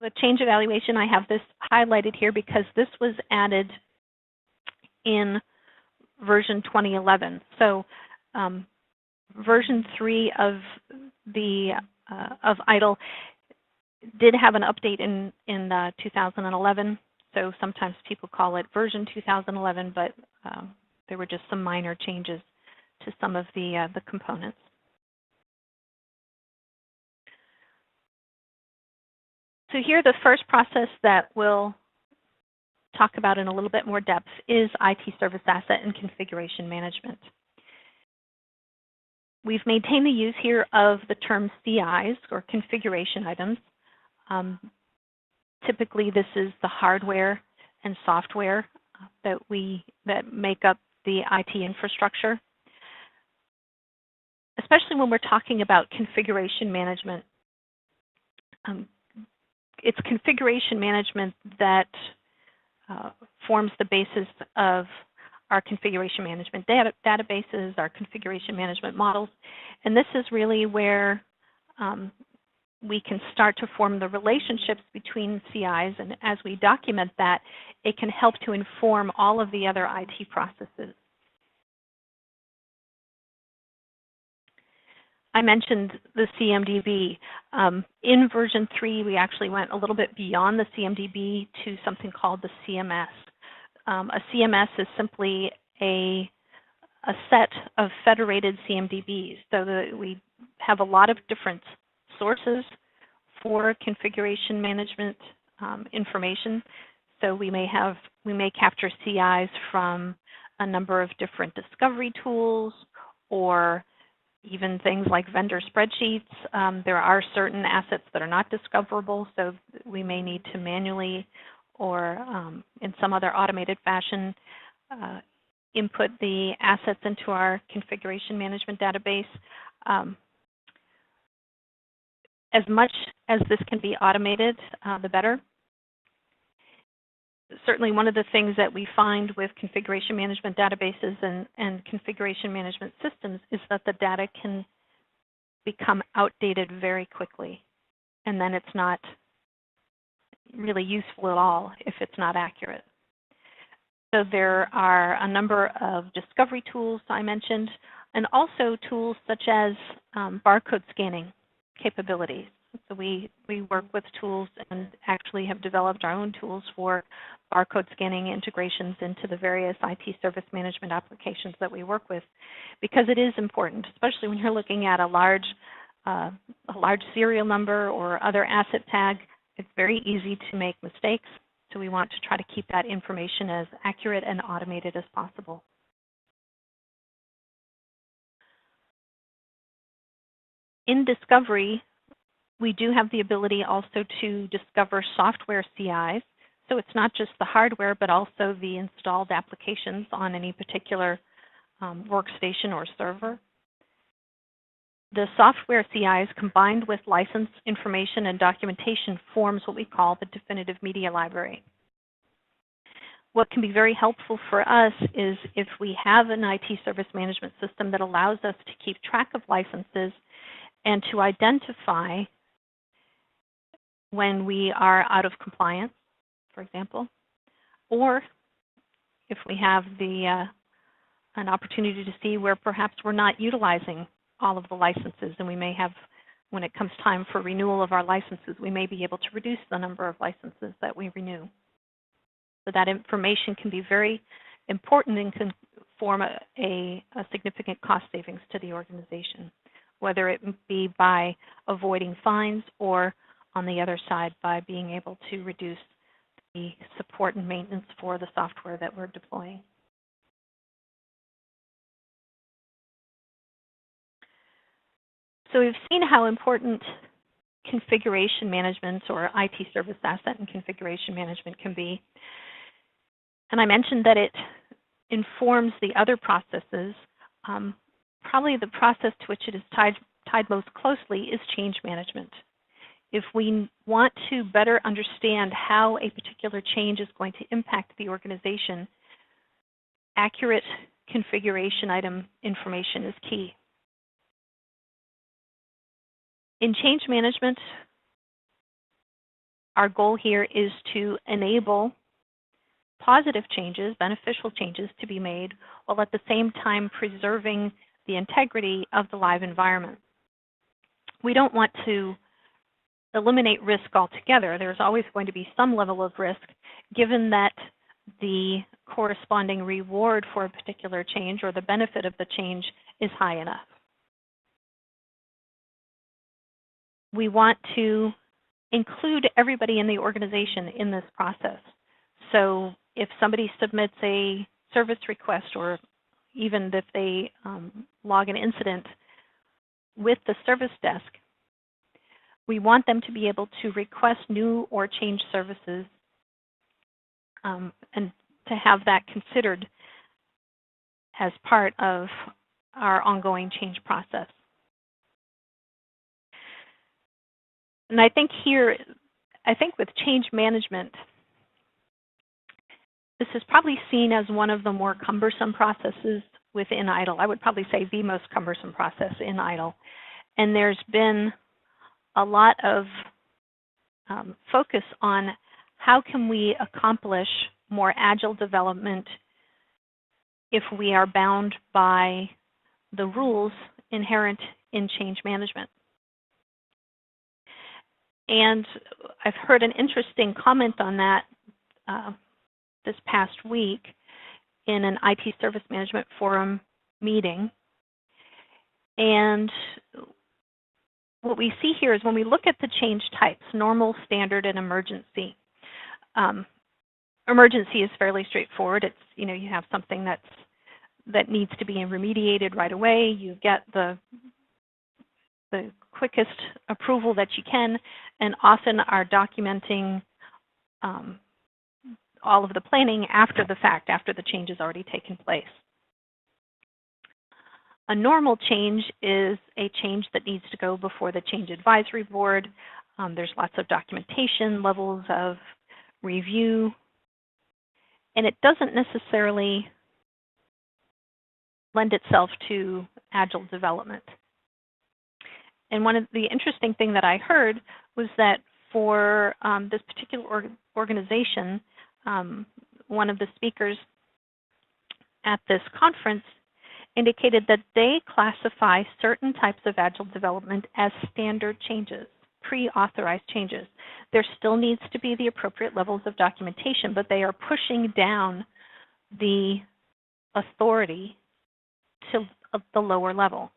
the change evaluation, I have this highlighted here because this was added in version 2011. So version 3 of ITIL did have an update in 2011. So sometimes people call it version 2011, but there were just some minor changes to some of the components. So here, the first process that we'll talk about in a little bit more depth is IT service asset and configuration management. We've maintained the use here of the term CIs, or configuration items. Typically, this is the hardware and software that make up the IT infrastructure. Especially when we're talking about configuration management, it's configuration management that forms the basis of our configuration management databases, our configuration management models. And this is really where we can start to form the relationships between CIs, and as we document that, it can help to inform all of the other IT processes. I mentioned the CMDB. In version 3, we actually went a little bit beyond the CMDB to something called the CMS. A CMS is simply a set of federated CMDBs, so that we have a lot of different sources for configuration management information. So we may capture CIs from a number of different discovery tools, or even things like vendor spreadsheets. There are certain assets that are not discoverable, so we may need to manually or in some other automated fashion input the assets into our configuration management database. As much as this can be automated, the better. Certainly one of the things that we find with configuration management databases and configuration management systems is that the data can become outdated very quickly, and then it's not really useful at all if it's not accurate. So there are a number of discovery tools I mentioned, and also tools such as barcode scanning capabilities. So we work with tools and actually have developed our own tools for barcode scanning integrations into the various IT service management applications that we work with, because it is important, especially when you're looking at a large serial number or other asset tag. It's very easy to make mistakes, so we want to try to keep that information as accurate and automated as possible. In discovery, we do have the ability also to discover software CIs. So it's not just the hardware, but also the installed applications on any particular workstation or server. The software CIs combined with license information and documentation forms what we call the definitive media library. What can be very helpful for us is if we have an IT service management system that allows us to keep track of licenses and to identify when we are out of compliance, for example, or if we have an opportunity to see where perhaps we're not utilizing all of the licenses, and we may have, when it comes time for renewal of our licenses, we may be able to reduce the number of licenses that we renew. So that information can be very important and can form a significant cost savings to the organization, whether it be by avoiding fines or, on the other side, by being able to reduce the support and maintenance for the software that we're deploying. So we've seen how important configuration management, or IT service asset and configuration management, can be. And I mentioned that it informs the other processes. Probably the process to which it is tied most closely is change management. If we want to better understand how a particular change is going to impact the organization, accurate configuration item information is key. In change management, our goal here is to enable positive changes, beneficial changes to be made, while at the same time preserving the integrity of the live environment. We don't want to eliminate risk altogether. There's always going to be some level of risk, given that the corresponding reward for a particular change or the benefit of the change is high enough. We want to include everybody in the organization in this process. So if somebody submits a service request, or even if they log an incident with the service desk, we want them to be able to request new or changed services and to have that considered as part of our ongoing change process. And I think here, with change management, this is probably seen as one of the more cumbersome processes within ITIL. I would probably say the most cumbersome process in ITIL. And there's been a lot of focus on how can we accomplish more agile development if we are bound by the rules inherent in change management. And I've heard an interesting comment on that this past week in an IT Service Management Forum meeting. And what we see here is when we look at the change types, normal, standard, and emergency. Emergency is fairly straightforward. It's, you have something that needs to be remediated right away. You get the quickest approval that you can, and often are documenting all of the planning after the fact, after the change has already taken place. A normal change is a change that needs to go before the change advisory board. There's lots of documentation, levels of review, and it doesn't necessarily lend itself to agile development. And one of the interesting things that I heard was that for this particular organization, one of the speakers at this conference indicated that they classify certain types of agile development as standard changes, pre-authorized changes. There still needs to be the appropriate levels of documentation, but they are pushing down the authority to the lower level.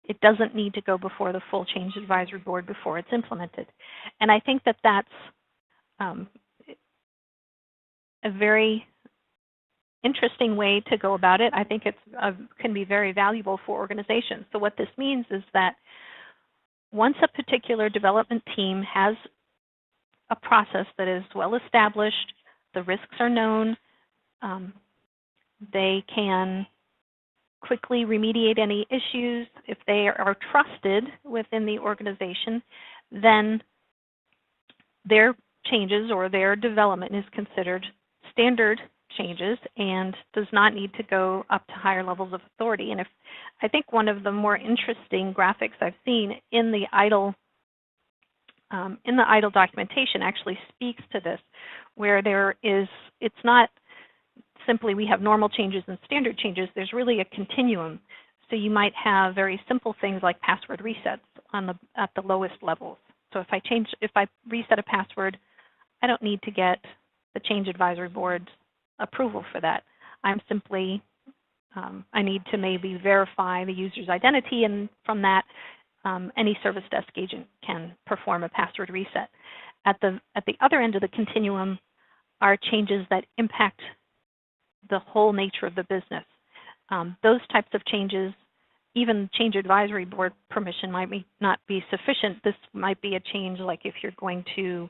It doesn't need to go before the full change advisory board before it's implemented. And I think that that's a very interesting way to go about it. I think it can be very valuable for organizations. So what this means is that once a particular development team has a process that is well established, the risks are known, they can quickly remediate any issues. If they are trusted within the organization, then their changes or their development is considered standard changes and does not need to go up to higher levels of authority. And I think one of the more interesting graphics I've seen in the ITIL documentation actually speaks to this, where it's not simply we have normal changes and standard changes. There's really a continuum. So you might have very simple things like password resets at the lowest levels. So if I reset a password, I don't need to get the change advisory board's approval for that. I'm simply, I need to maybe verify the user's identity, and from that, any service desk agent can perform a password reset. At the other end of the continuum are changes that impact the whole nature of the business. Those types of changes, even change advisory board permission might not be sufficient. This might be a change like if you're going to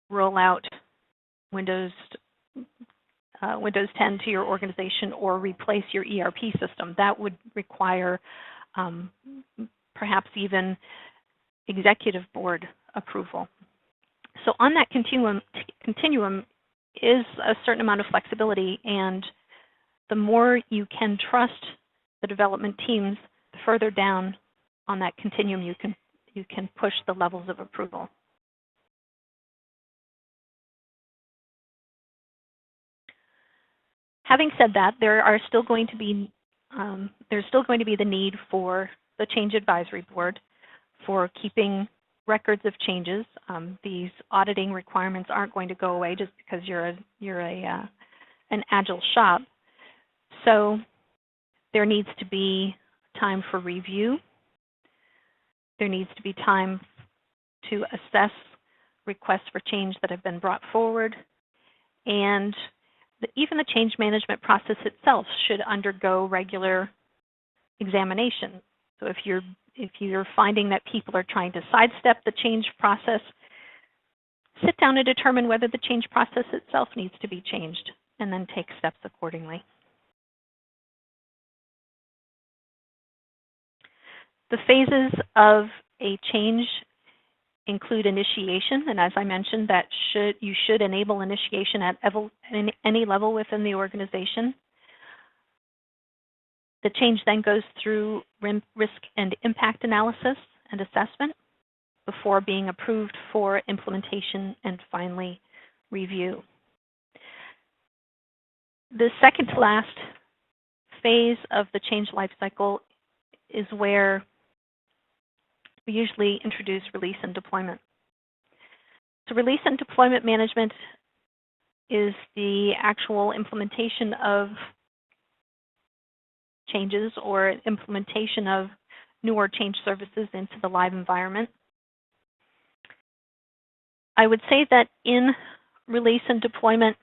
roll out Windows 10 to your organization or replace your ERP system. That would require perhaps even executive board approval. So on that continuum is a certain amount of flexibility, and the more you can trust the development teams, the further down on that continuum you can push the levels of approval. Having said that, there's still going to be the need for the change advisory board for keeping records of changes. These auditing requirements aren't going to go away just because you're an agile shop. So there needs to be time for review. There needs to be time to assess requests for change that have been brought forward, and even the change management process itself should undergo regular examination. So if you're finding that people are trying to sidestep the change process, sit down and determine whether the change process itself needs to be changed, and then take steps accordingly. The phases of a change include initiation, and as I mentioned, that you should enable initiation at any level within the organization. The change then goes through risk and impact analysis and assessment before being approved for implementation and finally review. The second to last phase of the change lifecycle is where we usually introduce release and deployment. So release and deployment management is the actual implementation of changes or implementation of new or changed services into the live environment. I would say that in release and deployment,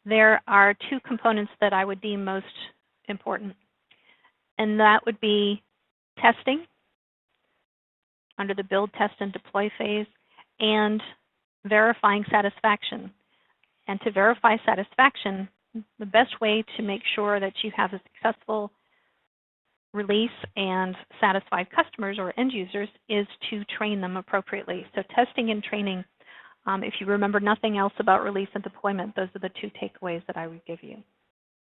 there are two components that I would deem most important, and that would be testing under the build, test, and deploy phase, and verifying satisfaction. And to verify satisfaction, the best way to make sure that you have a successful release and satisfied customers or end users is to train them appropriately. So testing and training, if you remember nothing else about release and deployment, those are the two takeaways that I would give you.